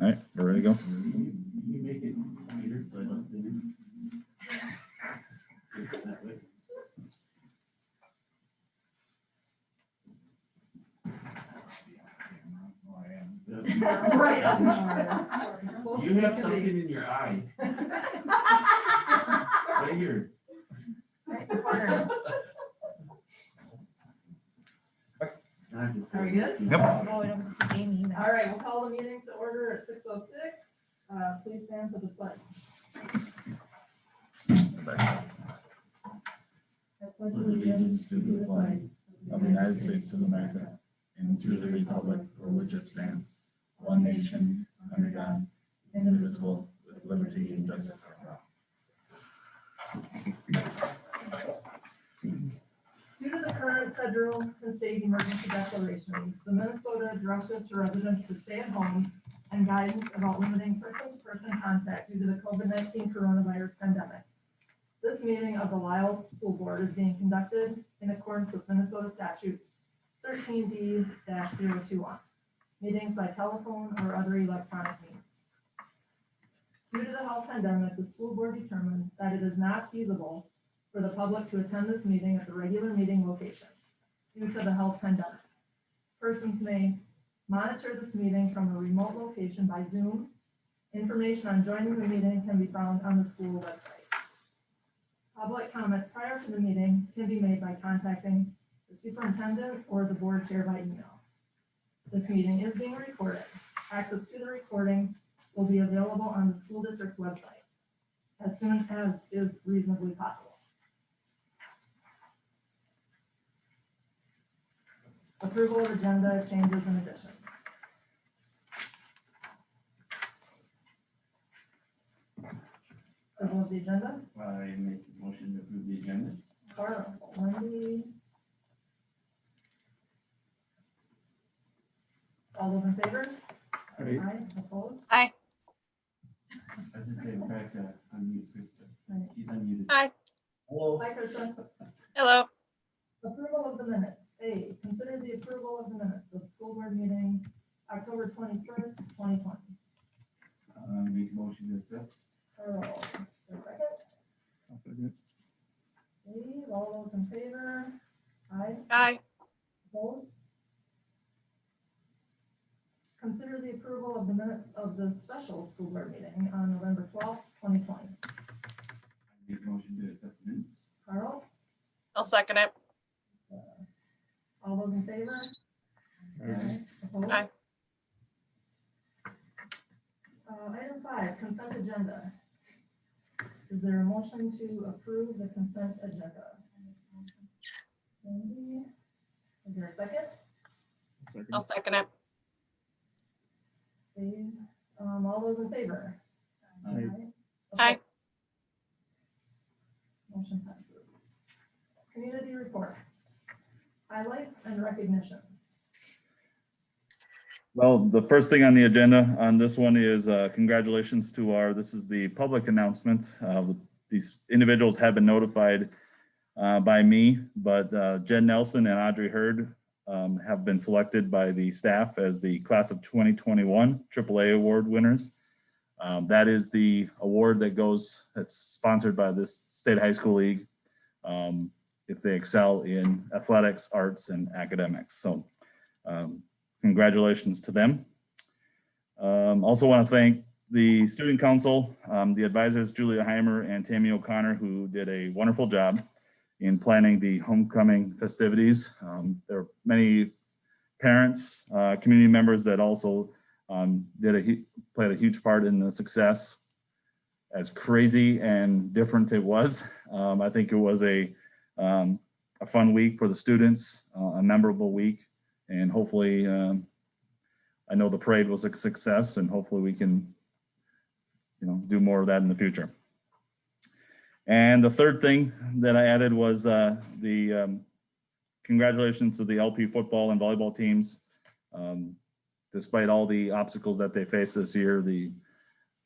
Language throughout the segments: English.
All right, we're ready to go. You make it later, so I don't think. That way. Right. You have something in your eye. Right here. I'm just Are we good? Yep. Oh, I don't see Amy either. All right, we'll call the meeting to order at 6:06. Please stand for the pledge. I pledge Allegiance to the flag of the United States of America and to the republic for which it stands, one nation, under God, indivisible, with liberty and justice for all. Due to the current federal and state emergency declarations, the Minnesota Directive to Residents to Stay at Home and guidance about limiting person-to-person contact due to the COVID-19 coronavirus pandemic. This meeting of the Lisle School Board is being conducted in accordance with Minnesota statutes 13D-021, meetings by telephone or other electronic means. Due to the health pandemic, the school board determined that it is not feasible for the public to attend this meeting at the regular meeting location due to the health pandemic. Persons may monitor this meeting from a remote location by Zoom. Information on joining the meeting can be found on the school website. Public comments prior to the meeting can be made by contacting the superintendent or the board chair by email. This meeting is being recorded. Access to the recording will be available on the school district's website as soon as is reasonably possible. Approval of agenda changes and additions. Approval of the agenda. I make a motion to approve the agenda. Carl, Wendy. All those in favor? Aye. Aye, opposed? Aye. I just say, in fact, unmute Krista. Aye. She's unmuted. Aye. Hello. Hi, Kristen. Hello. Approval of the minutes. A, consider the approval of the minutes of school board meeting October 21st, 2020. Make a motion to accept. Carl, is there a second? Dave, all those in favor? Aye, Aye. opposed? Consider the approval of the minutes of the special school board meeting on November 12th, 2020. Make a motion to accept the minutes. Carl, I'll second it. all those in favor? Opposed? Aye. Item 5, consent agenda. Is there a motion to approve the consent agenda? Wendy, is there a second? I'll second it. Dave, all those in favor? Aye. Aye. Motion passes. Community reports, highlights and recognitions. Well, the first thing on the agenda on this one is congratulations to this is the public announcement. These individuals have been notified by me, but Jen Nelson and Audrey Hurd have been selected by the staff as the class of 2021 AAA award winners. That is the award that's sponsored by this state high school league if they excel in athletics, arts, and academics. So congratulations to them. Also want to thank the student council, the advisors, Julia Heimer and Tammy O'Connor, who did a wonderful job in planning the homecoming festivities. There are many parents, community members that also played a huge part in the success. As crazy and different it was, I think it was a fun week for the students, a memorable week, and hopefully, I know the parade was a success, and hopefully we can, do more of that in the future. And the third thing that I added was the congratulations to the LP football and volleyball teams. Despite all the obstacles that they faced this year, the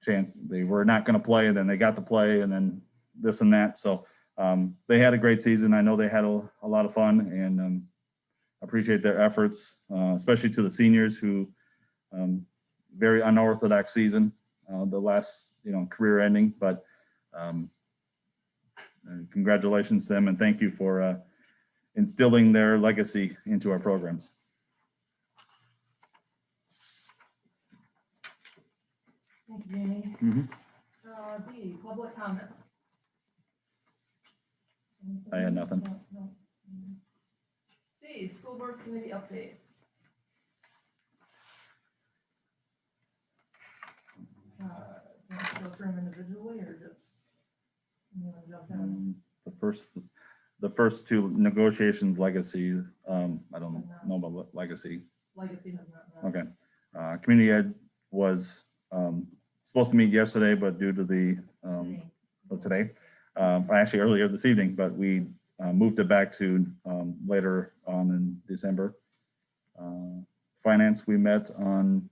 chance they were not going to play, and then they got to play, and then this and that. So they had a great season. I know they had a lot of fun, and appreciate their efforts, especially to the seniors who, very unorthodox season, the last, career ending, but congratulations to them and thank you for instilling their legacy into our programs. Thank you, Jamie. Mhm. B, public comments. I had nothing. No. C, school board committee updates. Do you want to go through them individually or just? You want to jump in? The first two negotiations, legacy, I don't know about legacy. Legacy has not met. Okay. Community ed was supposed to meet yesterday, but due to the, today, actually earlier this evening, but we moved it back to later on in December. Finance, we met on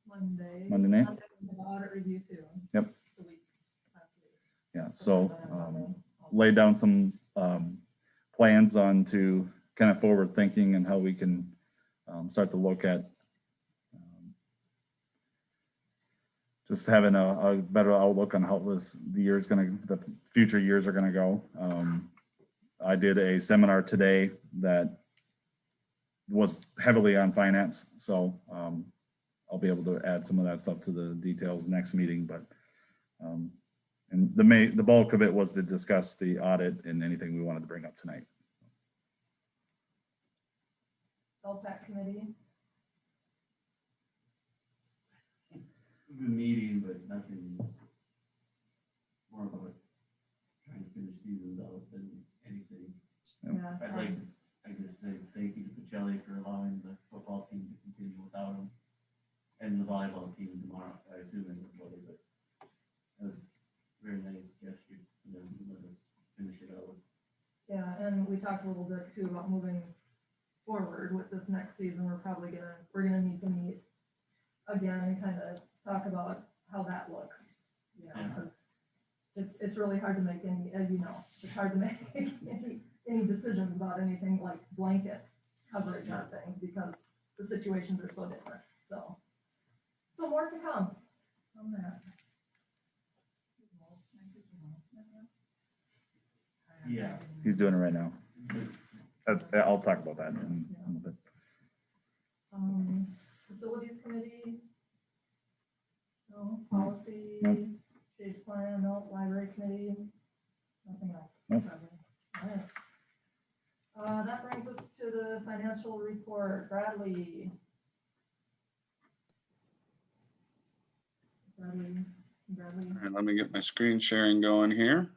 Monday night. The audit review too. Yep. The week, last week. Yeah, so laid down some plans on to kind of forward thinking and how we can start to look at just having a better outlook on how the future years are gonna go. I did a seminar today that was heavily on finance, so I'll be able to add some of that stuff to the details next meeting, but and the bulk of it was to discuss the audit and anything we wanted to bring up tonight. LPAC committee. We've been meeting, but nothing more about trying to finish seasons out than anything. Yeah. I'd like to, I just say thank you to Pacelli for allowing the football team to continue without him. And the volleyball team tomorrow, I assume they will play, but that was a very nice gesture for them to let us finish it out. Yeah, and we talked a little bit too about moving forward with this next season. We're gonna need to meet again and kind of talk about how that looks. You know, Yeah. 'cause it's really hard to make any, as you know, it's hard to make any decisions about anything like blanket coverage on things because the situations are so different. So more to come on that. Yeah. He's doing it right now. I'll talk about that in a little bit. Facilities committee? No, policy, Nope. stage plan, no, library committee, nothing else. Nope. All right. That brings us to the financial report. Bradley. Bradley. All right, let me get my screen sharing going here.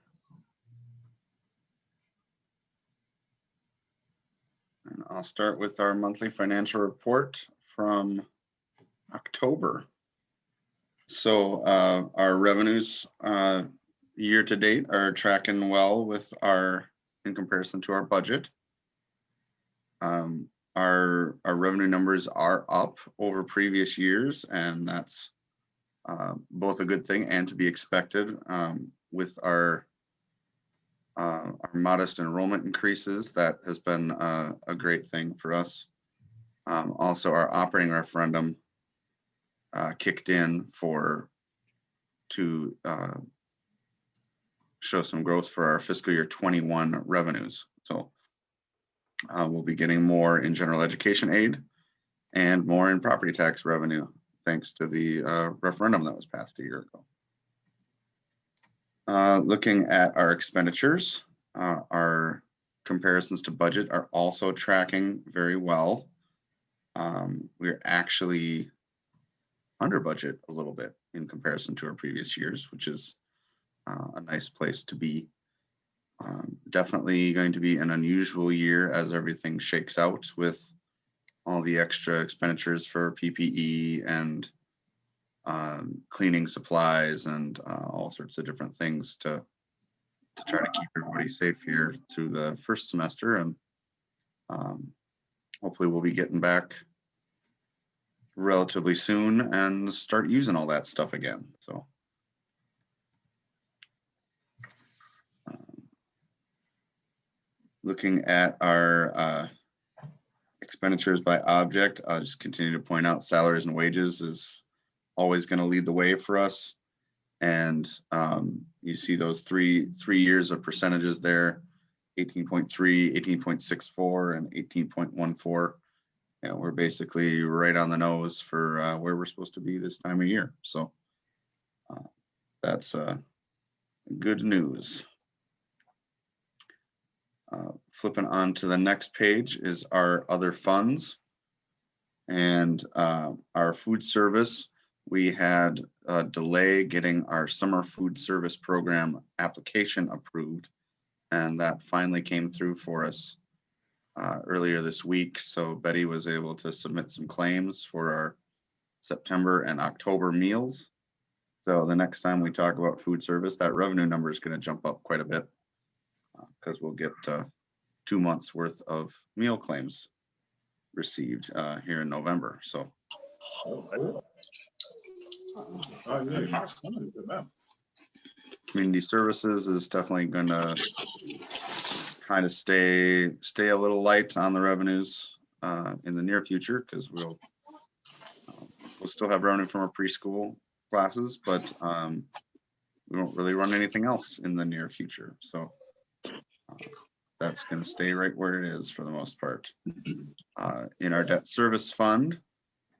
And I'll start with our monthly financial report from October. So our revenues year to date are tracking well with in comparison to our budget. Our revenue numbers are up over previous years, and that's both a good thing and to be expected with our modest enrollment increases. That has been a great thing for us. Also, our operating referendum kicked in to show some growth for our fiscal year 21 revenues. So we'll be getting more in general education aid and more in property tax revenue, thanks to the referendum that was passed a year ago. Looking at our expenditures, our comparisons to budget are also tracking very well. We're actually under budget a little bit in comparison to our previous years, which is a nice place to be. Definitely going to be an unusual year as everything shakes out with all the extra expenditures for PPE and cleaning supplies and all sorts of different things to try to keep everybody safe here through the first semester. And hopefully we'll be getting back relatively soon and start using all that stuff again. So looking at our expenditures by object, I'll just continue to point out salaries and wages is always going to lead the way for us. And you see those three years of percentages there, 18.3, 18.64, and 18.14. We're basically right on the nose for where we're supposed to be this time of year. So that's good news. Flipping on to the next page is our other funds. And our food service, we had a delay getting our summer food service program application approved. And that finally came through for us earlier this week. So Betty was able to submit some claims for our September and October meals. So the next time we talk about food service, that revenue number is going to jump up quite a bit because we'll get 2 months worth of meal claims received here in November. So community services is definitely going to kind of stay a little light on the revenues in the near future, because we'll still have revenue from our preschool classes, but we won't really run anything else in the near future. So that's going to stay right where it is for the most part. In our debt service fund,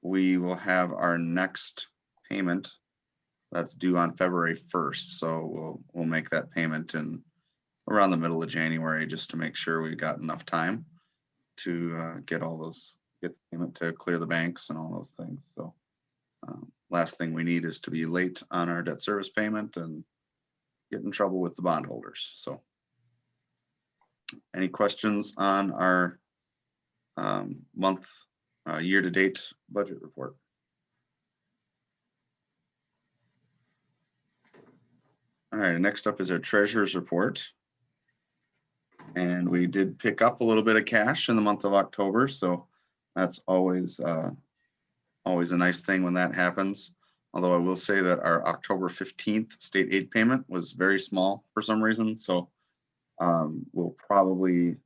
we will have our next payment that's due on February 1st. So we'll make that payment in around the middle of January, just to make sure we've got enough time to get the payment to clear the banks and all those things. So last thing we need is to be late on our debt service payment and get in trouble with the bondholders. So any questions on our month year-to-date budget report? All right, next up is our treasurer's report. And we did pick up a little bit of cash in the month of October. So that's always a nice thing when that happens. Although I will say that our October 15th state aid payment was very small for some reason. So we'll probably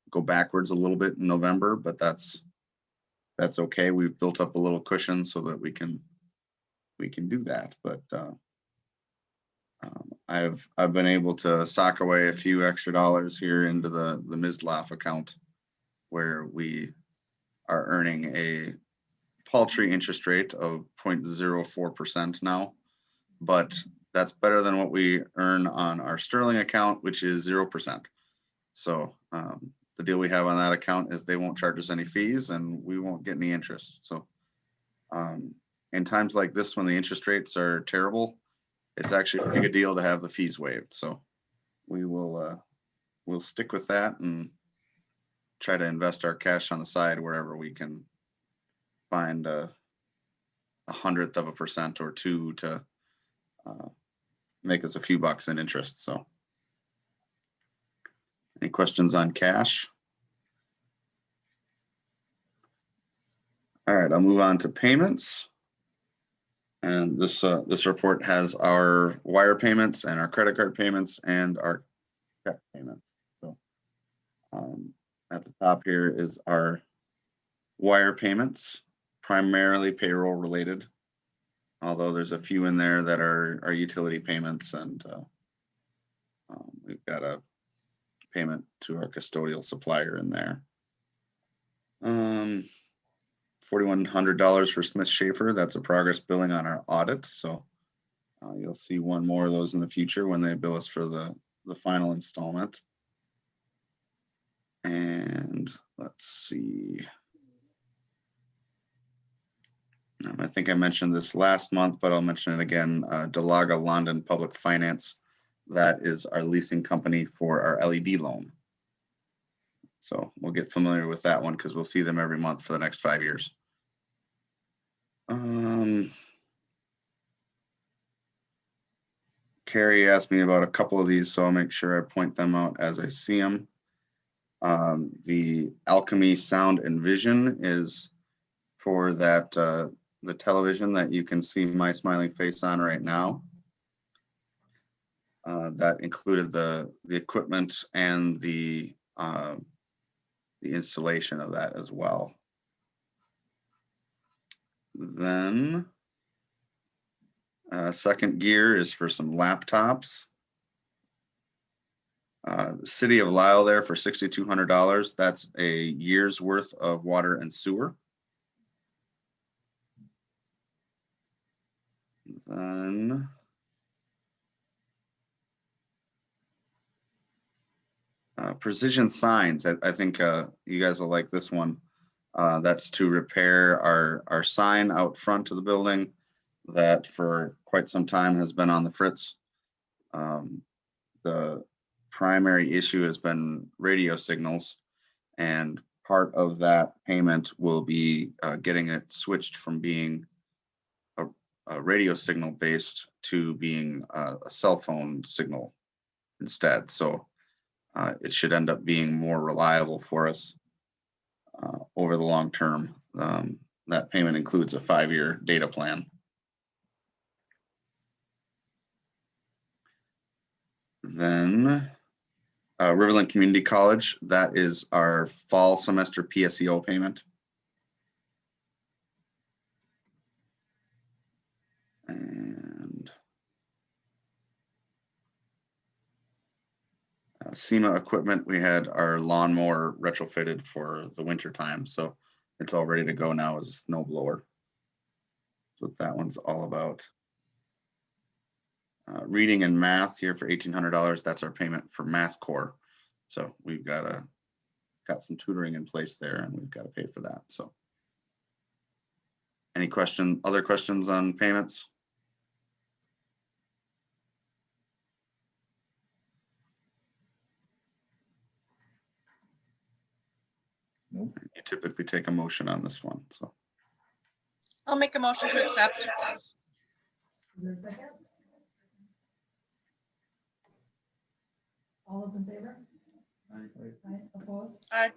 go backwards a little bit in November, but that's okay. We've built up a little cushion so that we can do that. But I've been able to sock away a few extra dollars here into the Mizlaf account, where we are earning a paltry interest rate of 0.04% now, but that's better than what we earn on our Sterling account, which is 0%. So the deal we have on that account is they won't charge us any fees and we won't get any interest. So in times like this, when the interest rates are terrible, it's actually a pretty good deal to have the fees waived. So we'll stick with that and try to invest our cash on the side wherever we can find a 1/100% or two to make us a few bucks in interest. So any questions on cash? All right, I'll move on to payments. And this report has our wire payments and our credit card payments and our check payments. So at the top here is our wire payments, primarily payroll related, although there's a few in there that are utility payments, and we've got a payment to our custodial supplier in there. $4,100 for Smith Schaefer. That's a progress billing on our audit. So you'll see one more of those in the future when they bill us for the final installment. And let's see. I think I mentioned this last month, but I'll mention it again. Delaga London Public Finance. That is our leasing company for our LED loan. So we'll get familiar with that one because we'll see them every month for the next 5 years. Carrie asked me about a couple of these, so I'll make sure I point them out as I see them. The Alchemy Sound and Vision is for that the television that you can see my smiling face on right now. That included the equipment and the installation of that as well. Then Second gear is for some laptops. The City of Lisle there for $6,200. That's a year's worth of water and sewer. Then Precision Signs. I think you guys will like this one. That's to repair our sign out front of the building that for quite some time has been on the fritz. The primary issue has been radio signals, and part of that payment will be getting it switched from being a radio signal based to being a cell phone signal instead. So it should end up being more reliable for us over the long term. That payment includes a 5-year data plan. Then Riverland Community College, that is our fall semester PSEO payment. And SEMA equipment, we had our lawnmower retrofitted for the winter time, so it's all ready to go now as a snow blower. So that one's all about. Reading and math here for $1,800. That's our payment for Math Core. So we've got some tutoring in place there, and we've got to pay for that. So, any other questions on payments? Nope. You typically take a motion on this one. So I'll make a motion to accept. Is there a second? All those in favor? Aye. Opposed? Aye.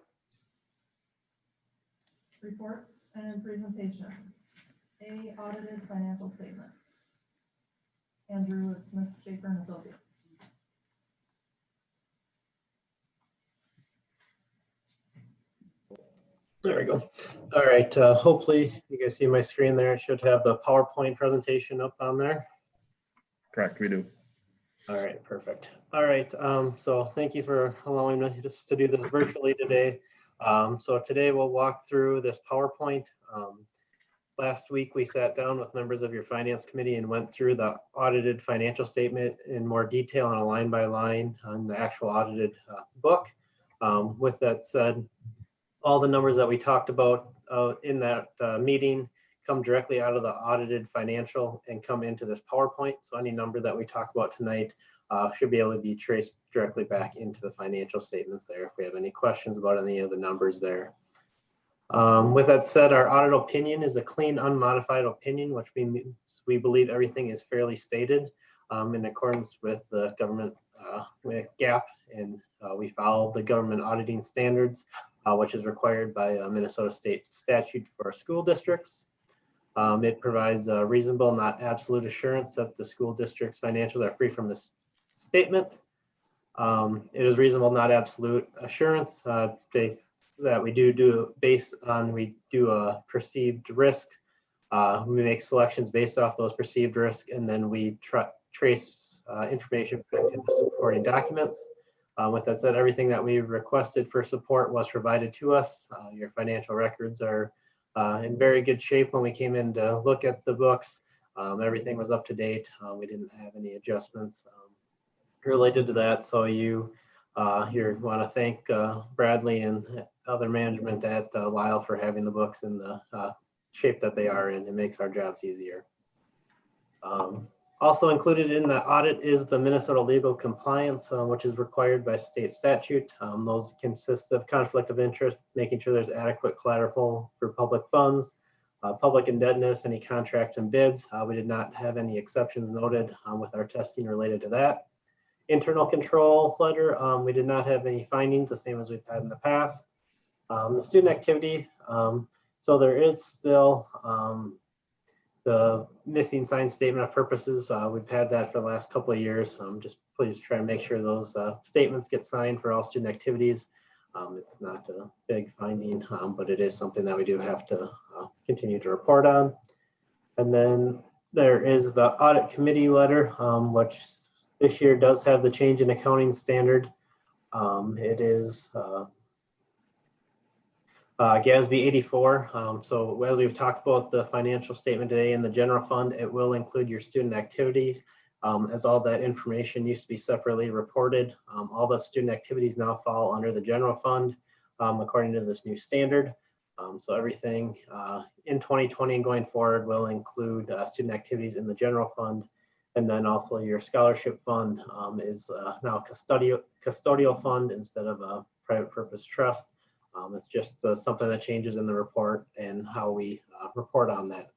Reports and presentations. A, audited financial statements. Andrew with Smith, Schaefer and Associates. There we go. All right, hopefully you guys see my screen there. I should have the PowerPoint presentation up on there. Correct, we do. All right, perfect. All right, so thank you for allowing me just to do this virtually today. So today we'll walk through this PowerPoint. Last week we sat down with members of your finance committee and went through the audited financial statement in more detail on a line by line on the actual audited book. With that said, all the numbers that we talked about in that meeting come directly out of the audited financial and come into this PowerPoint. So any number that we talk about tonight should be able to be traced directly back into the financial statements there if we have any questions about any of the numbers there. With that said, our audit opinion is a clean, unmodified opinion, which means we believe everything is fairly stated in accordance with the government, with GAAP, and we follow the government auditing standards, which is required by Minnesota state statute for school districts. It provides a reasonable, not absolute assurance that the school district's financials are free from this statement. It is reasonable, not absolute assurance that we do based on, we do a perceived risk. We make selections based off those perceived risk, and then we trace information back into supporting documents. With that said, everything that we requested for support was provided to us. Your financial records are in very good shape. When we came in to look at the books, everything was up to date. We didn't have any adjustments related to that. So you want to thank Bradley and other management at Lisle for having the books in the shape that they are in. It makes our jobs easier. Also included in the audit is the Minnesota legal compliance, which is required by state statute. Those consist of conflict of interest, making sure there's adequate collateral for public funds, public indebtedness, any contracts and bids. We did not have any exceptions noted with our testing related to that. Internal control letter, we did not have any findings, the same as we've had in the past. The student activity, so there is still the missing signed statement of purposes. We've had that for the last couple of years. Just please try to make sure those statements get signed for all student activities. It's not a big finding, but it is something that we do have to continue to report on. And then there is the audit committee letter, which this year does have the change in accounting standard. It is GASB 84. So as we've talked about the financial statement today in the general fund, it will include your student activities, as all that information used to be separately reported. All the student activities now fall under the general fund according to this new standard. So everything in 2020 and going forward will include student activities in the general fund. And then also your scholarship fund is now custodial fund instead of a private purpose trust. It's just something that changes in the report and how we report on that.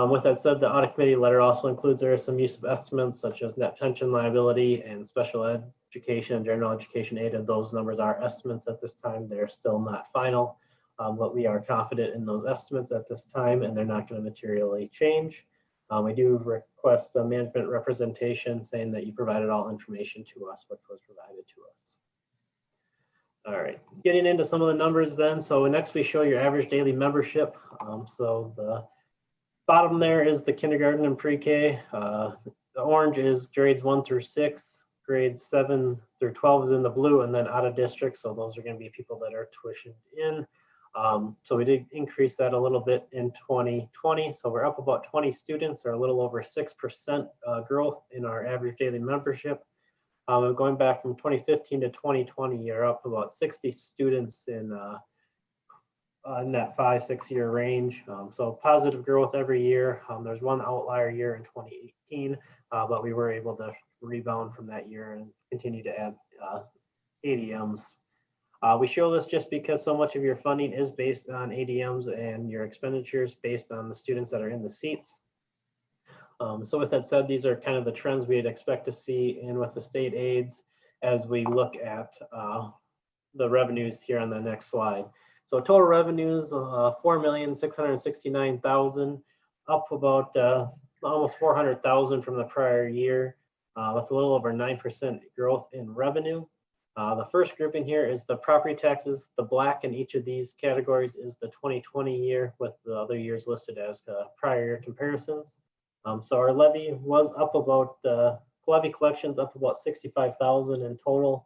With that said, the audit committee letter also includes there is some use of estimates such as net pension liability and special education and general education aid. And those numbers are estimates at this time. They're still not final, but we are confident in those estimates at this time, and they're not going to materially change. We do request a management representation saying that you provided all information to us, which was provided to us. All right, getting into some of the numbers then. So next we show your average daily membership. So the bottom there is the kindergarten and pre-K. The orange is grades 1 through 6. Grades 7 through 12 is in the blue, and then out of district. So those are going to be people that are tuitioned in. So we did increase that a little bit in 2020. So we're up about 20 students, or a little over 6% growth in our average daily membership. Going back from 2015 to 2020, you're up about 60 students in that 5-6 year range. So positive growth every year. There's one outlier year in 2018, but we were able to rebound from that year and continue to add ADMs. We show this just because so much of your funding is based on ADMs and your expenditures based on the students that are in the seats. So with that said, these are kind of the trends we'd expect to see in with the state aids as we look at the revenues here on the next slide. So total revenues, $4,669,000, up about almost $400,000 from the prior year. That's a little over 9% growth in revenue. The first grouping here is the property taxes. The black in each of these categories is the 2020 year, with the other years listed as prior year comparisons. So our levy was up about, levy collections up about 65,000 in total.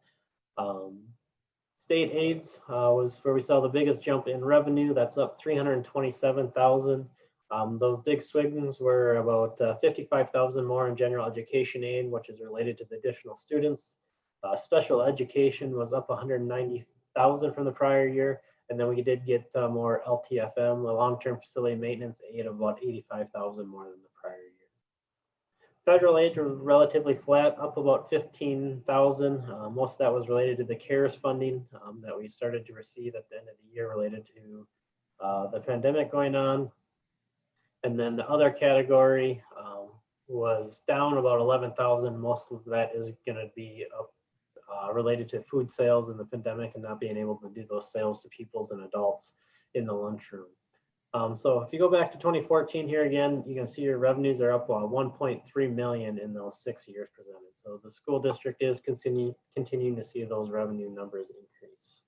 State aids was where we saw the biggest jump in revenue. That's up 327,000. Those big swings were about 55,000 more in general education aid, which is related to the additional students. Special education was up 190,000 from the prior year. And then we did get more LTFM, the long-term facility maintenance aid, of about 85,000 more than the prior year. Federal aid was relatively flat, up about 15,000. Most of that was related to the CARES funding that we started to receive at the end of the year related to the pandemic going on. And then the other category was down about 11,000. Most of that is going to be up related to food sales in the pandemic and not being able to do those sales to pupils and adults in the lunchroom. So if you go back to 2014 here again, you can see your revenues are up 1.3 million in those 6 years presented. So the school district is continuing to see those revenue numbers increase.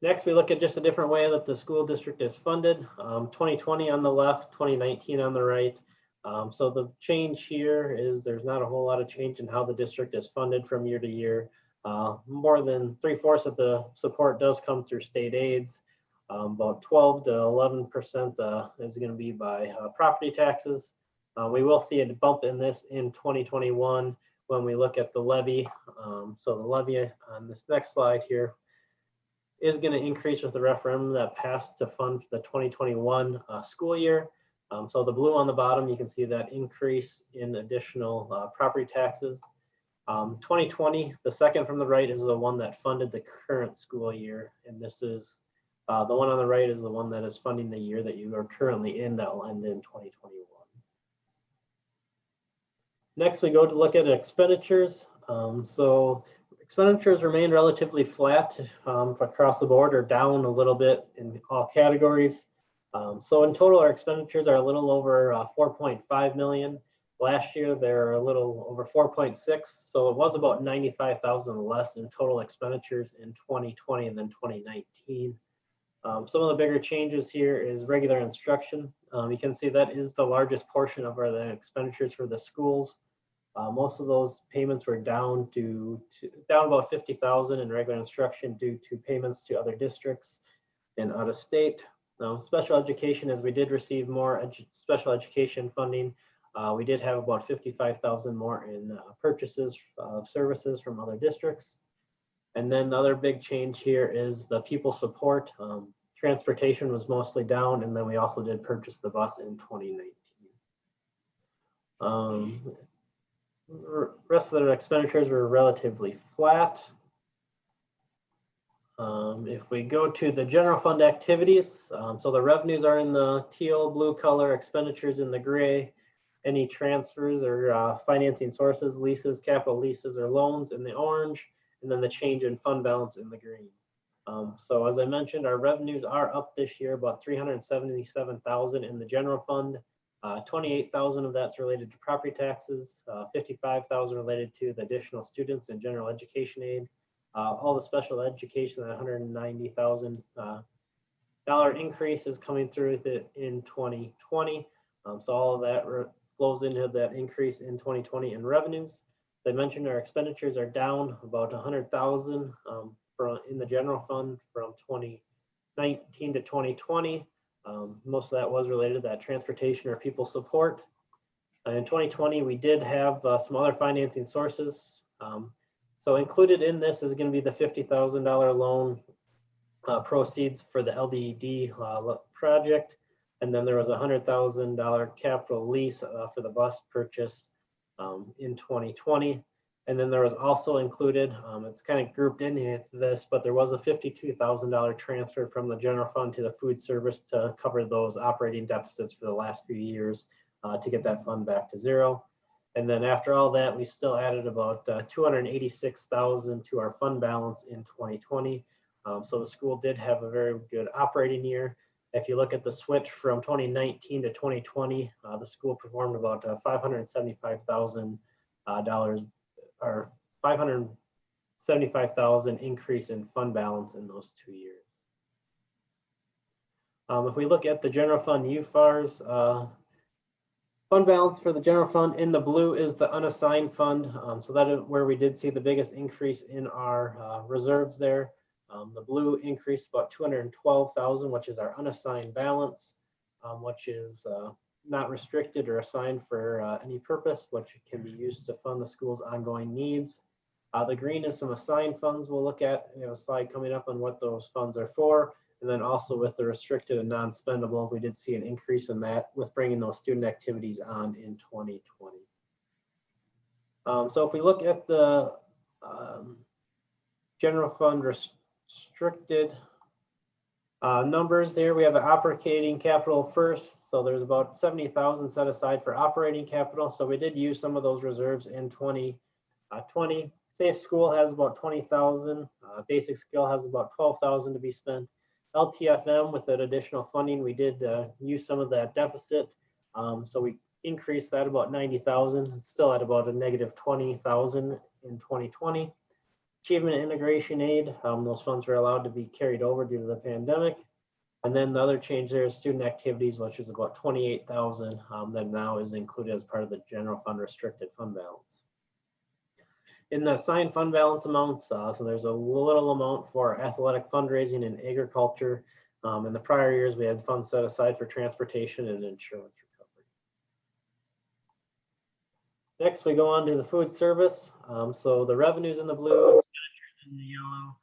Next, we look at just a different way that the school district is funded. 2020 on the left, 2019 on the right. So the change here is there's not a whole lot of change in how the district is funded from year to year. More than 3/4 of the support does come through state aids. About 12 to 11% is going to be by property taxes. We will see a bump in this in 2021 when we look at the levy. So the levy on this next slide here is going to increase with the referendum that passed to fund the 2021 school year. So the blue on the bottom, you can see that increase in additional property taxes. 2020, the second from the right, is the one that funded the current school year. And this is the one on the right is the one that is funding the year that you are currently in, that will end in 2021. Next, we go to look at expenditures. So expenditures remain relatively flat across the board, or down a little bit in all categories. So in total, our expenditures are a little over 4.5 million. Last year, they're a little over 4.6. So it was about 95,000 less in total expenditures in 2020 than 2019. Some of the bigger changes here is regular instruction. You can see that is the largest portion of the expenditures for the schools. Most of those payments were down down about 50,000 in regular instruction due to payments to other districts and out of state. Special education, as we did receive more special education funding, we did have about 55,000 more in purchases of services from other districts. And then the other big change here is the people support. Transportation was mostly down, and then we also did purchase the bus in 2019. Rest of the expenditures were relatively flat. If we go to the general fund activities, so the revenues are in the teal blue color, expenditures in the gray, any transfers or financing sources, leases, capital leases or loans in the orange, and then the change in fund balance in the green. So as I mentioned, our revenues are up this year, about 377,000 in the general fund. 28,000 of that's related to property taxes, 55,000 related to the additional students and general education aid. All the special education, that $190,000 increase is coming through in 2020. So all of that flows into that increase in 2020 in revenues. As I mentioned, our expenditures are down about 100,000 in the general fund from 2019 to 2020. Most of that was related to that transportation or people support. In 2020, we did have some other financing sources. So included in this is going to be the $50,000 loan proceeds for the LDD project. And then there was a $100,000 capital lease for the bus purchase in 2020. And then there was also included, it's kind of grouped into this, but there was a $52,000 transfer from the general fund to the food service to cover those operating deficits for the last few years to get that fund back to zero. And then after all that, we still added about 286,000 to our fund balance in 2020. So the school did have a very good operating year. If you look at the switch from 2019 to 2020, the school performed about $575,000 or 575,000 increase in fund balance in those 2 years. If we look at the general fund UFARs, fund balance for the general fund in the blue is the unassigned fund. So that is where we did see the biggest increase in our reserves there. The blue increased about 212,000, which is our unassigned balance, which is not restricted or assigned for any purpose, which can be used to fund the school's ongoing needs. The green is some assigned funds we'll look at. We have a slide coming up on what those funds are for. And then also with the restricted and non-spendable, we did see an increase in that with bringing those student activities on in 2020. So if we look at the general fund restricted numbers there, we have the operating capital first. So there's about 70,000 set aside for operating capital. So we did use some of those reserves in 2020. Safe School has about 20,000. Basic Skill has about 12,000 to be spent. LTFM, with that additional funding, we did use some of that deficit. So we increased that about 90,000. It's still at about a negative 20,000 in 2020. Achievement Integration Aid, those funds were allowed to be carried over due to the pandemic. And then the other change there is student activities, which is about 28,000 that now is included as part of the general fund restricted fund balance. In the assigned fund balance amounts, so there's a little amount for athletic fundraising and agriculture. In the prior years, we had funds set aside for transportation and insurance recovery. Next, we go on to the food service. So the revenues in the blue, expenditures in the yellow,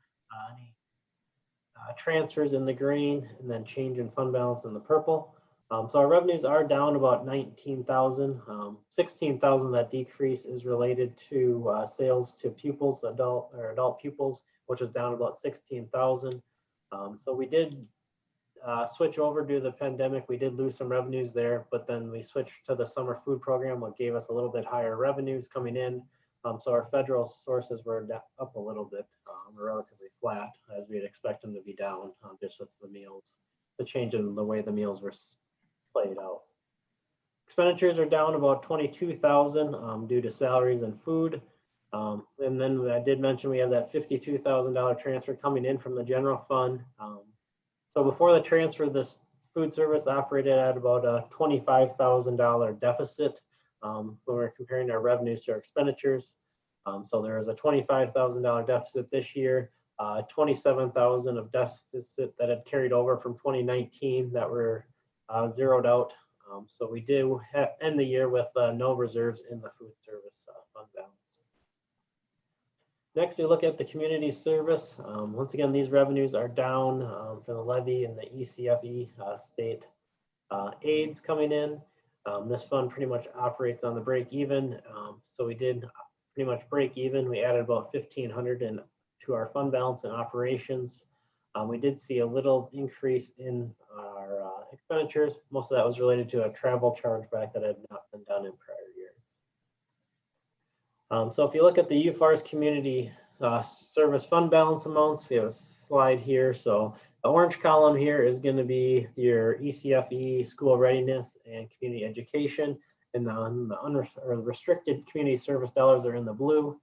transfers in the green, and then change in fund balance in the purple. So our revenues are down about 19,000. 16,000 that decrease is related to sales to pupils, adult pupils, which is down about 16,000. So we did switch over due to the pandemic. We did lose some revenues there, but then we switched to the summer food program, what gave us a little bit higher revenues coming in. So our federal sources were up a little bit, relatively flat, as we'd expect them to be down just with the meals, the change in the way the meals were played out. Expenditures are down about 22,000 due to salaries and food. And then I did mention we have that $52,000 transfer coming in from the general fund. So before the transfer, this food service operated at about a $25,000 deficit when we're comparing our revenues to our expenditures. So there is a $25,000 deficit this year, 27,000 of deficit that had carried over from 2019 that were zeroed out. So we do end the year with no reserves in the food service fund balance. Next, we look at the community service. Once again, these revenues are down for the levy and the ECFE state aids coming in. This fund pretty much operates on the break even. So we did pretty much break even. We added about 1,500 to our fund balance and operations. We did see a little increase in our expenditures. Most of that was related to a travel chargeback that had not been done in prior years. So if you look at the UFAR's community service fund balance amounts, we have a slide here. So the orange column here is going to be your ECFE, school readiness, and community education. And then the restricted community service dollars are in the blue.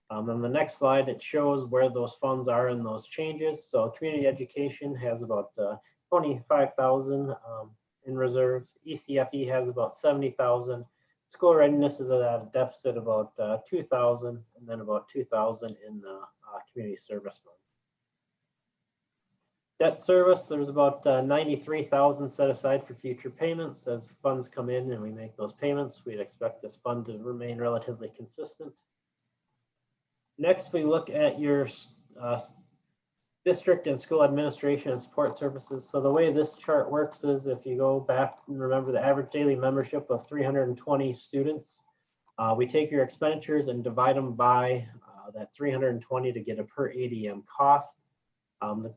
On the next slide, it shows where those funds are in those changes. So community education has about 25,000 in reserves. ECFE has about 70,000. School readiness is at a deficit about 2,000, and then about 2,000 in the community service fund. Debt service, there's about 93,000 set aside for future payments. As funds come in and we make those payments, we'd expect this fund to remain relatively consistent. Next, we look at your district and school administration and support services. So the way this chart works is if you go back and remember the average daily membership of 320 students, we take your expenditures and divide them by that 320 to get a per ADM cost. The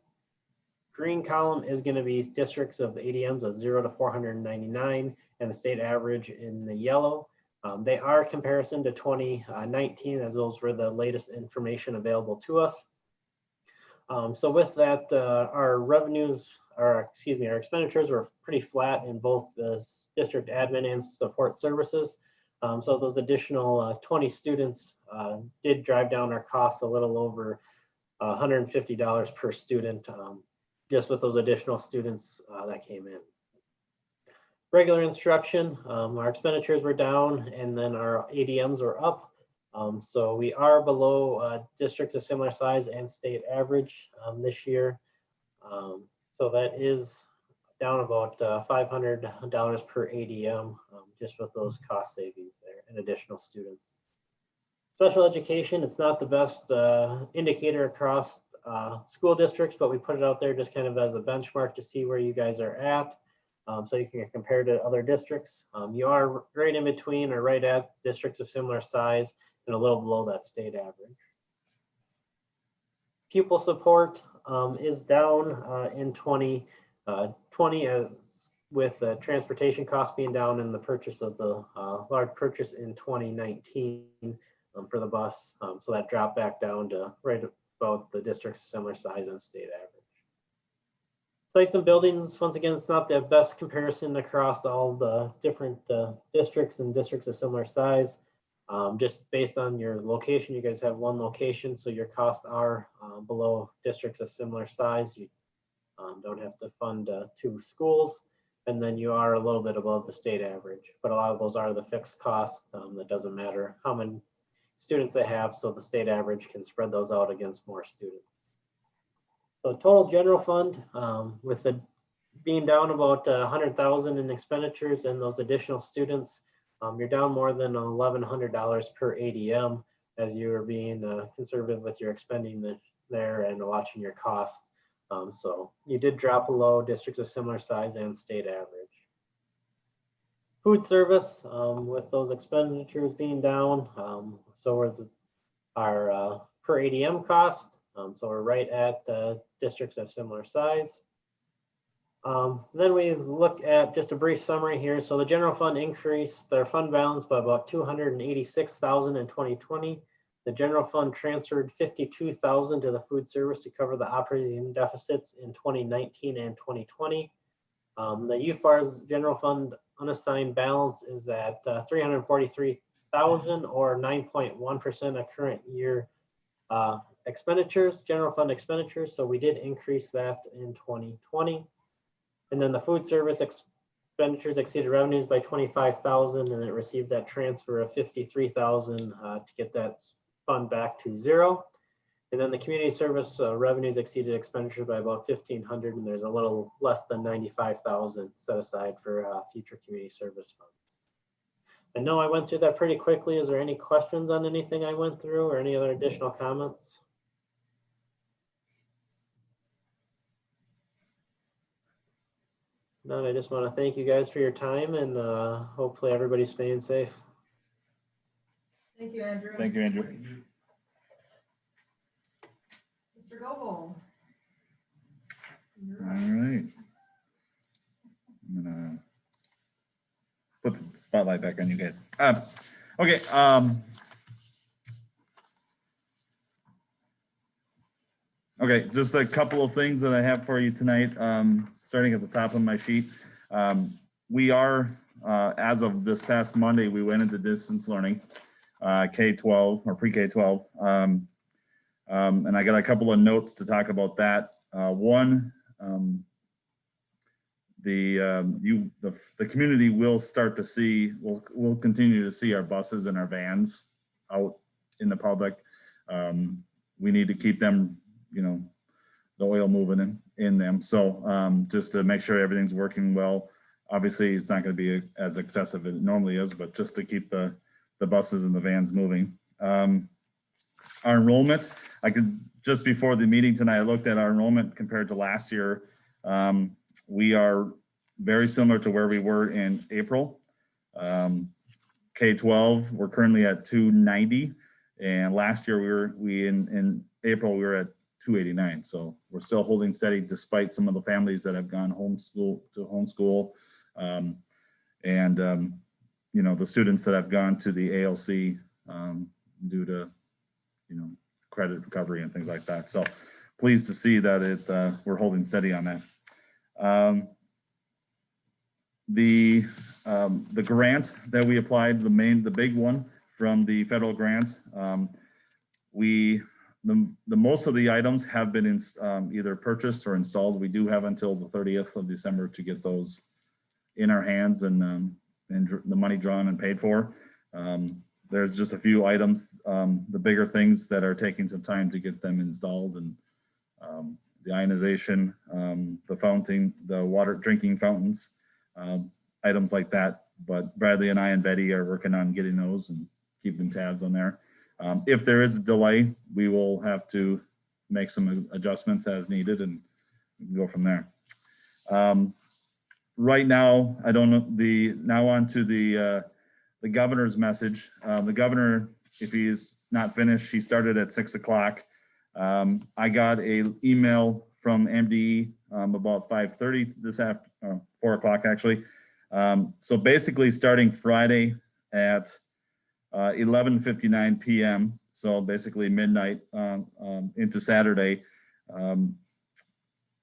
green column is going to be districts of ADMs of 0 to 499 and the state average in the yellow. They are comparison to 2019 as those were the latest information available to us. So with that, our revenues, our expenditures were pretty flat in both the district admin and support services. So those additional 20 students did drive down our costs a little over $150 per student, just with those additional students that came in. Regular instruction, our expenditures were down and then our ADMs were up. So we are below districts of similar size and state average this year. So that is down about $500 per ADM just with those cost savings there and additional students. Special education, it's not the best indicator across school districts, but we put it out there just kind of as a benchmark to see where you guys are at. So you can compare to other districts. You are right in between or right at districts of similar size and a little below that state average. Pupil support is down in 2020 as with transportation costs being down and the purchase of the large purchase in 2019 for the bus. So that dropped back down to right about the district's similar size and state average. Sites and buildings, once again, it's not the best comparison across all the different districts and districts of similar size. Just based on your location, you guys have one location, so your costs are below districts of similar size. You don't have to fund 2 schools, and then you are a little bit above the state average. But a lot of those are the fixed costs. That doesn't matter how many students they have, so the state average can spread those out against more students. So total general fund, with the being down about 100,000 in expenditures and those additional students, you're down more than $1,100 per ADM as you are being conservative with your expending there and watching your costs. So you did drop below districts of similar size and state average. Food service, with those expenditures being down, so is our per ADM cost. So we're right at districts of similar size. Then we look at just a brief summary here. So the general fund increased their fund balance by about $286,000 in 2020. The general fund transferred $52,000 to the food service to cover the operating deficits in 2019 and 2020. The UFAR's general fund unassigned balance is at $343,000 or 9.1% of current year expenditures, general fund expenditures. So we did increase that in 2020. And then the food service expenditures exceeded revenues by 25,000, and it received that transfer of 53,000 to get that fund back to zero. And then the community service revenues exceeded expenditures by about 1,500, and there's a little less than 95,000 set aside for future community service funds. I know I went through that pretty quickly. Is there any questions on anything I went through or any other additional comments? None. I just want to thank you guys for your time, and hopefully everybody's staying safe. Thank you, Andrew. Thank you, Andrew. Mr. Goble. All right. I'm gonna put the spotlight back on you guys. Okay. Okay, just a couple of things that I have for you tonight, starting at the top of my sheet. We are, as of this past Monday, we went into distance learning, K-12 or pre-K-12. And I got a couple of notes to talk about that. One, the community will start to see, we'll continue to see our buses and our vans out in the public. We need to keep them, you know, the oil moving in them. So just to make sure everything's working well. Obviously, it's not going to be as excessive as it normally is, but just to keep the buses and the vans moving. Our enrollment, just before the meeting tonight, I looked at our enrollment compared to last year. We are very similar to where we were in April. K-12, we're currently at 290, and last year in April we were at 289. So we're still holding steady despite some of the families that have gone homeschool, you know, the students that have gone to the ALC due to, you know, credit recovery and things like that. So pleased to see that we're holding steady on that. The grant that we applied, the big one from the federal grant, the most of the items have been either purchased or installed. We do have until the 30th of December to get those in our hands and the money drawn and paid for. There's just a few items, the bigger things that are taking some time to get them installed, and the ionization, the fountain, the water drinking fountains, items like that. But Bradley and I and Betty are working on getting those and keeping tabs on there. If there is a delay, we will have to make some adjustments as needed and go from there. Right now, I don't know now on to the governor's message. The governor, if he's not finished, he started at 6 o'clock. I got an email from MDE about 5:30 this afternoon, 4 o'clock actually. So basically starting Friday at 11:59 p.m. So basically midnight into Saturday.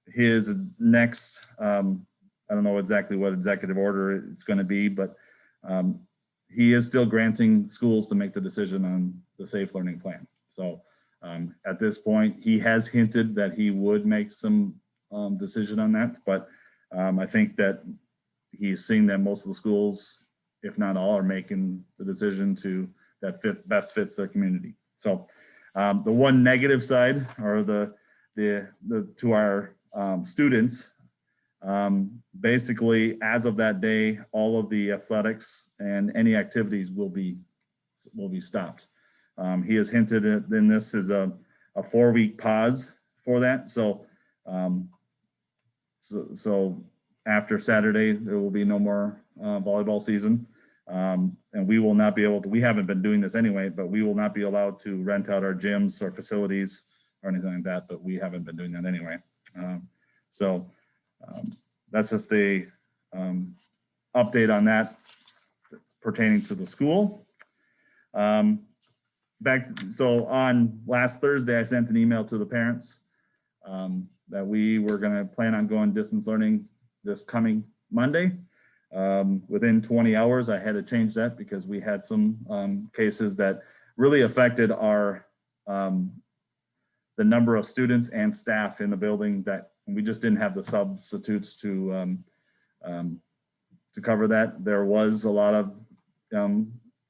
His next, I don't know exactly what executive order it's going to be, but he is still granting schools to make the decision on the safe learning plan. So at this point, he has hinted that he would make some decision on that, but I think that he's seeing that most of the schools, if not all, are making the decision that best fits their community. So the one negative side, or to our students, basically as of that day, all of the athletics and any activities will be stopped. He has hinted in this is a 4-week pause for that. So after Saturday, there will be no more volleyball season. And we will not be able to, we haven't been doing this anyway, but we will not be allowed to rent out our gyms or facilities or anything like that, but we haven't been doing that anyway. That's just a update on that pertaining to the school. So on last Thursday, I sent an email to the parents that we were going to plan on going distance learning this coming Monday. Within 20 hours, I had to change that because we had some cases that really affected our the number of students and staff in the building that we just didn't have the substitutes to cover that. There was a lot of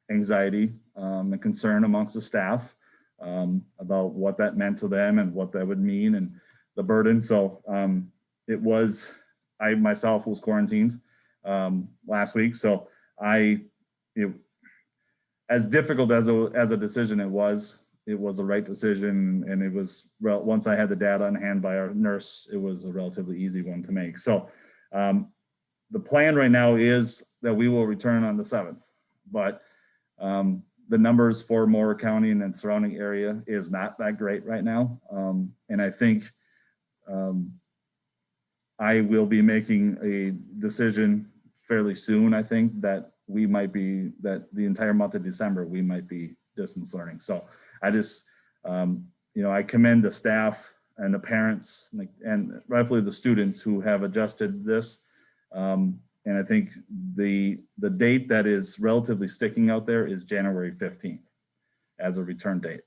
anxiety and concern amongst the staff about what that meant to them and what that would mean and the burden. So I myself was quarantined last week. So as difficult as a decision it was the right decision. And it was, once I had the data in hand by our nurse, it was a relatively easy one to make. So the plan right now is that we will return on the 7th, but the numbers for Moore County and the surrounding area is not that great right now. And I think I will be making a decision fairly soon. I think that that the entire month of December, we might be distance learning. So I just, I commend the staff and the parents and rightfully the students who have adjusted this. And I think the date that is relatively sticking out there is January 15th as a return date.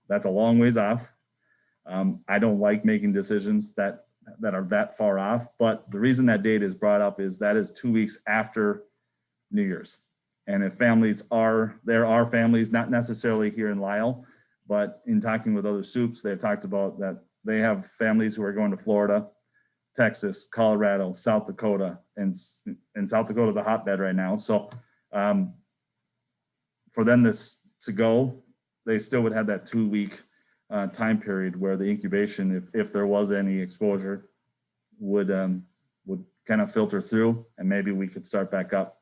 That's a long ways off. I don't like making decisions that are that far off, but the reason that date is brought up is that is 2 weeks after New Year's. And if there are families, not necessarily here in Lisle, but in talking with other soups, they've talked about that they have families who are going to Florida, Texas, Colorado, South Dakota, and South Dakota is a hotbed right now. So for them to go, they still would have that 2 week time period where the incubation, if there was any exposure, would kind of filter through, and maybe we could start back up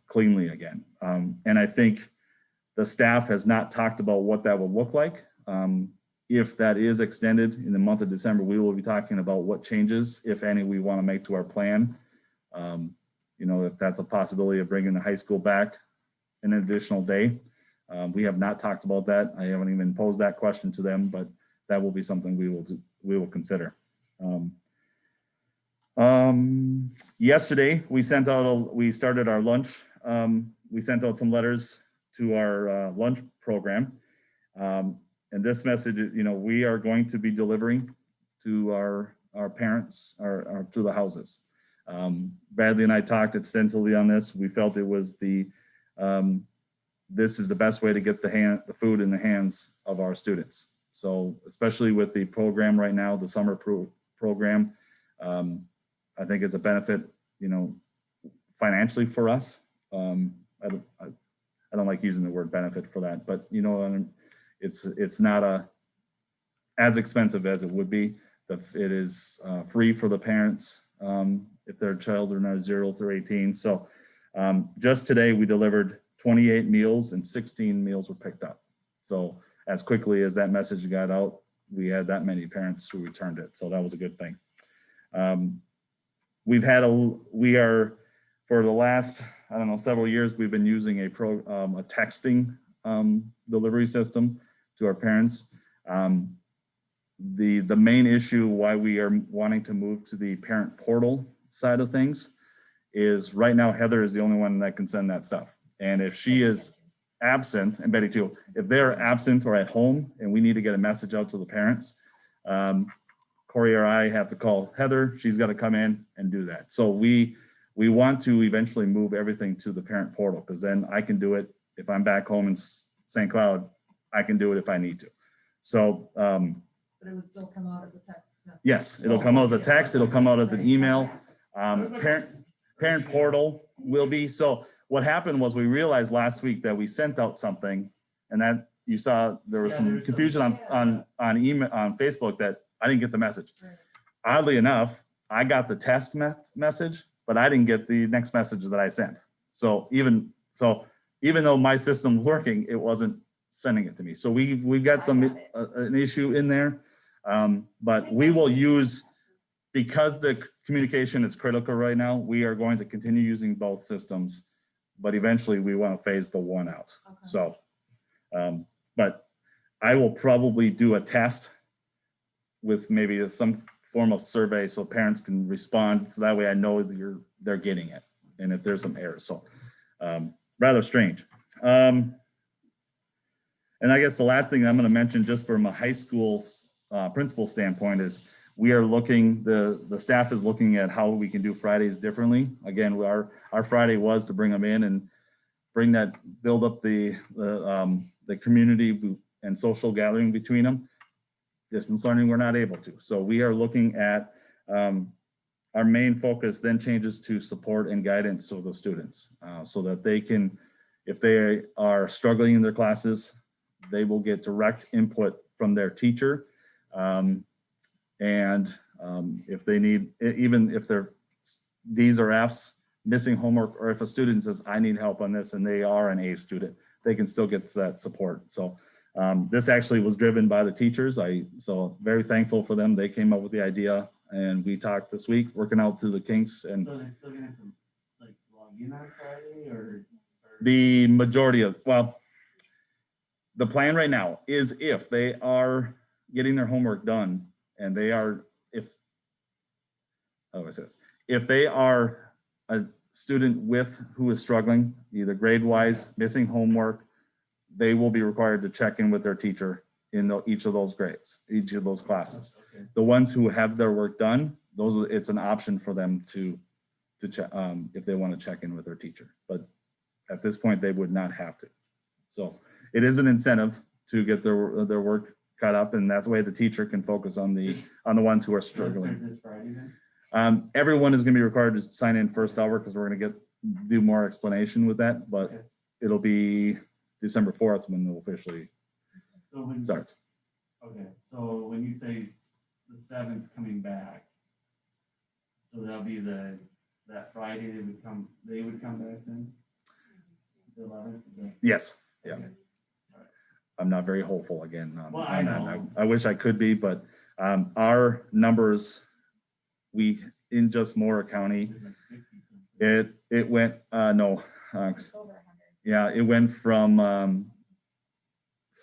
cleanly again. And I think the staff has not talked about what that will look like. If that is extended in the month of December, we will be talking about what changes, if any, we want to make to our plan. If that's a possibility of bringing the high school back an additional day. We have not talked about that. I haven't even posed that question to them, but that will be something we will consider. Yesterday, we started our lunch. We sent out some letters to our lunch program. And this message, we are going to be delivering to our parents, or to the houses. Bradley and I talked extensively on this. We felt it was this is the best way to get the food in the hands of our students. So especially with the program right now, the summer program, I think it's a benefit, financially for us. I don't like using the word benefit for that, but it's not as expensive as it would be. It is free for the parents if their children are 0 through 18. So just today we delivered 28 meals and 16 meals were picked up. So as quickly as that message got out, we had that many parents who returned it. So that was a good thing. For the last, several years, we've been using a texting delivery system to our parents. The main issue why we are wanting to move to the parent portal side of things is right now Heather is the only one that can send that stuff. And if she is absent, and Betty too, if they're absent or at home and we need to get a message out to the parents, Corey or I have to call Heather. She's got to come in and do that. So we want to eventually move everything to the parent portal, because then I can do it. If I'm back home in St. Cloud, I can do it if I need to. So, But it would still come out as a text message. yes, it'll come out as a text. It'll come out as an email. Parent portal will be. So what happened was we realized last week that we sent out something, and that you saw there was some confusion on email, on Facebook, that I didn't get the message. Right. Oddly enough, I got the test message, but I didn't get the next message that I sent. So even though my system was working, it wasn't sending it to me. So we've got an issue in there, but we will use, because the communication is critical right now, we are going to continue using both systems, but eventually we want to phase the one out. Okay. So, but I will probably do a test with maybe some form of survey so parents can respond. So that way I know that they're getting it. And if there's some errors, so rather strange. And I guess the last thing I'm going to mention, just from a high school principal standpoint, is we are looking, the staff is looking at how we can do Fridays differently. Again, our Friday was to bring them in and bring that, build up the community and social gathering between them. Distance learning, we're not able to. So we are looking at our main focus then changes to support and guidance of the students so that they can, if they are struggling in their classes, they will get direct input from their teacher. If they need, even if they're D's or F's, missing homework, or if a student says, I need help on this, and they are an A student, they can still get that support. So this actually was driven by the teachers. So very thankful for them. They came up with the idea, and we talked this week, working out through the kinks. And So they're still gonna have to like log in on Friday or? the majority of, well, the plan right now is if they are getting their homework done and they are, how do I say this? If they are a student who is struggling, either grade wise, missing homework, they will be required to check in with their teacher in each of those grades, each of those classes. Okay. The ones who have their work done, it's an option for them to check if they want to check in with their teacher. But at this point, they would not have to. So it is an incentive to get their work cut up, and that's the way the teacher can focus on the ones who are So let's struggling. start this Friday then? Everyone is going to be required to sign in first hour because we're going to do more explanation with that, but Okay. it'll be December 4th when it officially So when, starts. okay, so when you say the 7th coming back, so that'll be that Friday they would come back then? The 11th? Yes, yeah. Okay. I'm not very hopeful again. Well, I know. I wish I could be, but our numbers, in just Mora County, There's like 50 something. it went, no, It's over 100. yeah, it went from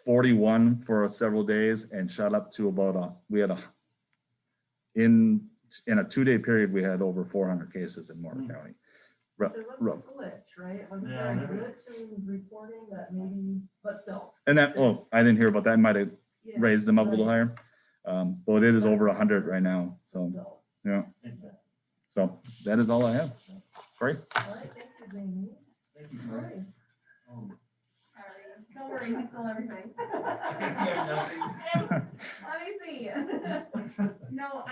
41 for several days and shot up to about in a 2-day period, we had over 400 cases in Mora Hmm. County. There was a glitch, right? Wasn't Yeah, there a there- glitch in reporting that maybe, but still. And that, I didn't hear about that. Might have Yeah, raised them up a little right. higher. But it is over 100 right now. So, Still. yeah. It's that. So that is all I have. Great. All right, thank you, Jamie. Thank you, All Mark. right. Oh. Don't worry, we still everything. Yeah, nothing. Let me see. No,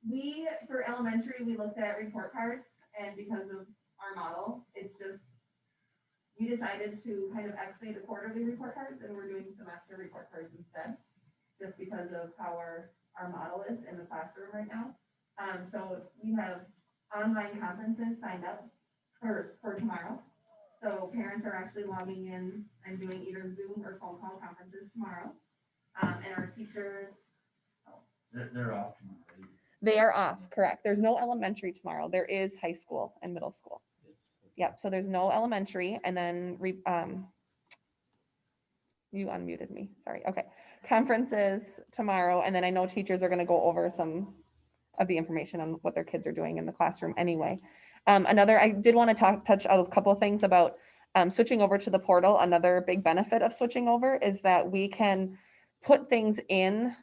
we, for elementary, we looked at report cards, and because of our model, it's just, we decided to kind of expedite the quarterly report cards, and we're doing semester report cards instead, just because of how our model is in the classroom right now. So we have online conferences signed up for tomorrow. So parents are actually logging in and doing either Zoom or phone call conferences tomorrow. And our teachers, They're off tomorrow. right? They are off, correct. There's no elementary tomorrow. There is high school and middle school. Yep, so there's no elementary, and then you unmuted me, sorry. Okay, conferences tomorrow, and then I know teachers are gonna go over some of the information on what their kids are doing in the classroom anyway. I did want to touch on a couple of things about switching over to the portal. Another big benefit of switching over is that we can put things in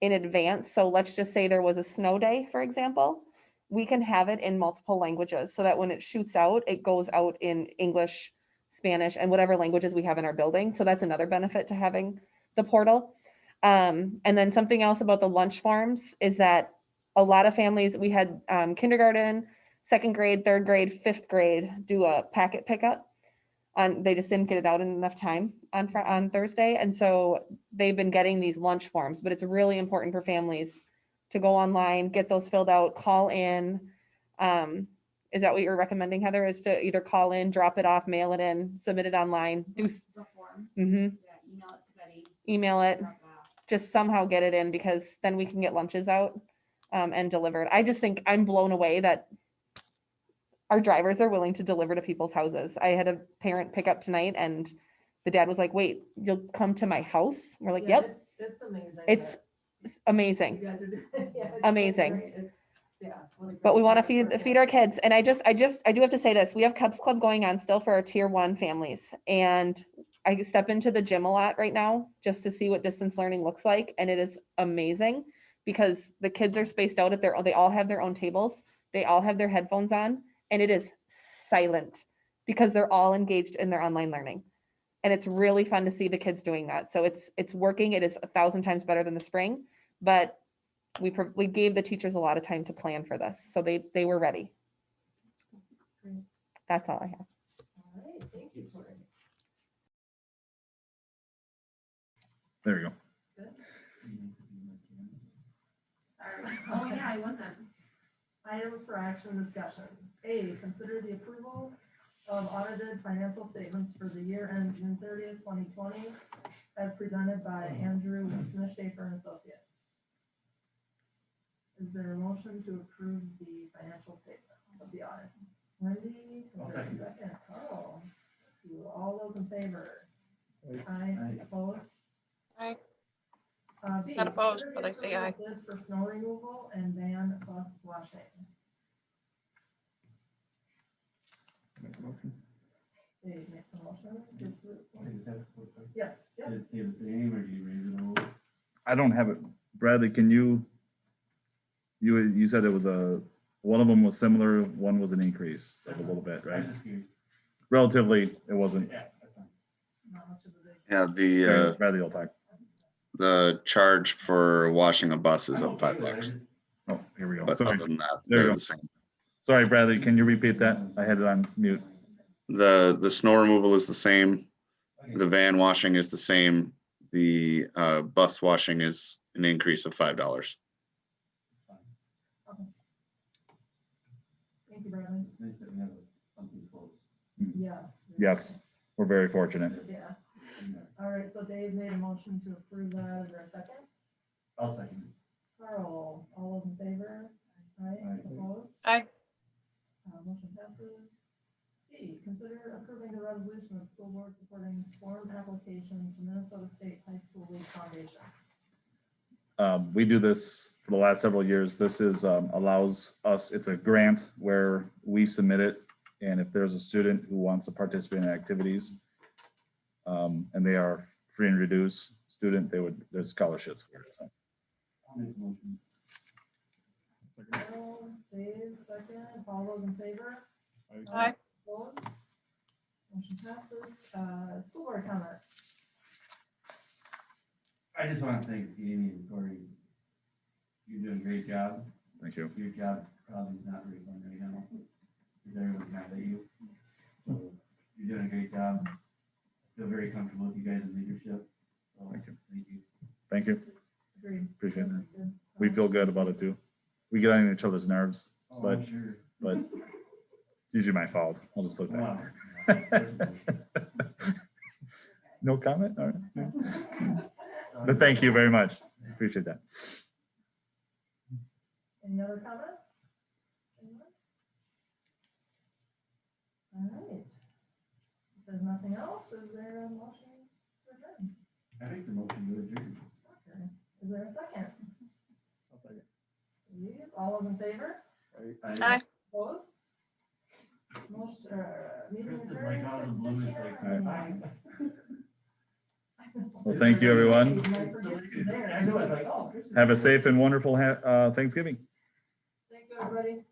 advance. So let's just say there was a snow day, for example, we can have it in multiple languages so that when it shoots out, it goes out in English, Spanish, and whatever languages we have in our building. So that's another benefit to having the portal. And then something else about the lunch forms is that a lot of families, we had kindergarten, second grade, third grade, fifth grade do a packet pickup. They just didn't get it out in enough time on Thursday. And so they've been getting these lunch forms, but it's really important for families to go online, get those filled out, call in. Is that what you're recommending, Heather, is to either call in, drop it off, mail it in, submit it online, the form, email email it to Betty. it, drop it off. just somehow get it in, because then we can get lunches out and delivered. I just think I'm blown away that our drivers are willing to deliver to people's houses. I had a parent pick up tonight, and the dad was like, wait, you'll come to my house? We're like, Yeah, yep, It's amazing. it's that amazing. you guys are doing- yeah, it's Amazing. great. It's- yeah, really But we great want to service for feed our kids. And I do have to say this, we have Cubs Club going on still for our tier 1 families. And I step into the gym a lot right now just to see what distance learning looks like. And it is amazing because the kids are spaced out they all have their own tables. They all have their headphones on and it is silent because they're all engaged in their online learning. And it's really fun to see the kids doing that. So it's working. It is 1,000 times better than the spring, but we gave the teachers a lot of time to plan for this. So they were ready. Great. That's all I have. All right, thank you, Tori. There we go. Sorry. Oh, yeah, I wasn't. Items for action discussion. A, consider the approval of audited financial statements for the year end June 30th, 2020, as presented by Andrew Smith Schaefer and Associates. Is there a motion to approve the financial statements of the audit? Wendy, is there a second? Carl, all those in favor? Aye. Opposed? Aye. B, Not opposed, consider the but I say approval aye. of bids for snow removal and van bus washing. Dave makes a motion to approve. Yes, yep. Did it stay the same or do you raise it a little? I don't have it. Bradley, can you said it was one of them was similar, one was an increase of a little bit, I right? was just curious. Relatively, it wasn't. Yeah, that's fine. Not much of a big. Yeah, Bradley will talk. the charge for washing a bus is I'm up okay with it, I $5, just- Oh, here we go. but Sorry, other than that, There you they're go. the same. sorry, Bradley, can you repeat that? I had it on mute. The snow removal is the same. Okay. The van washing is the same. The bus washing is an increase of $5. Thank you, Bradley. It's nice that we have something close. Yes. Yes. We're very fortunate. Yeah. All right, so Dave made a motion to approve that. Is there a second? I'll second it. Carl, all those in favor? Aye. Aye. Opposed? Aye. Motion passes. C, consider approving the resolution of school board supporting form application to Minnesota State High School League Foundation. We do this for the last several years. This is allows us, it's a grant where we submit it. And if there's a student who wants to participate in activities and they are free and reduced student, there's scholarships for it. So, I'll make a motion. Carl, Dave, second. All those in favor? Aye. Opposed? Motion passes. School board comments. I just want to thank Amy and Corey. You're doing a great job. Thank you. Your job probably is not very fun right now. Because everyone's mad at you. So you're doing a great job. I feel very comfortable with you guys in leadership. So Thank you. Thank you. Thank you. Agreed. Appreciate it. Good. We feel good about it too. We get on each other's nerves, Oh, but, I'm sure. but it's usually my fault. I'll just put it Wow. that. No comment? All right. But thank you very much. Appreciate that. Any other comments? Anyone? All right. If there's nothing else, is there a motion to adjourn? I think the motion to adjourn. Okay. Is there a second? Steve, all those in favor? Aye. Opposed? Motion, meeting Chris is like out of the blue, it's like, adjourned. bye. Well, thank you, everyone. I know, it's like, oh. Chris is- Have a safe and wonderful Thanksgiving. Thank you, everybody.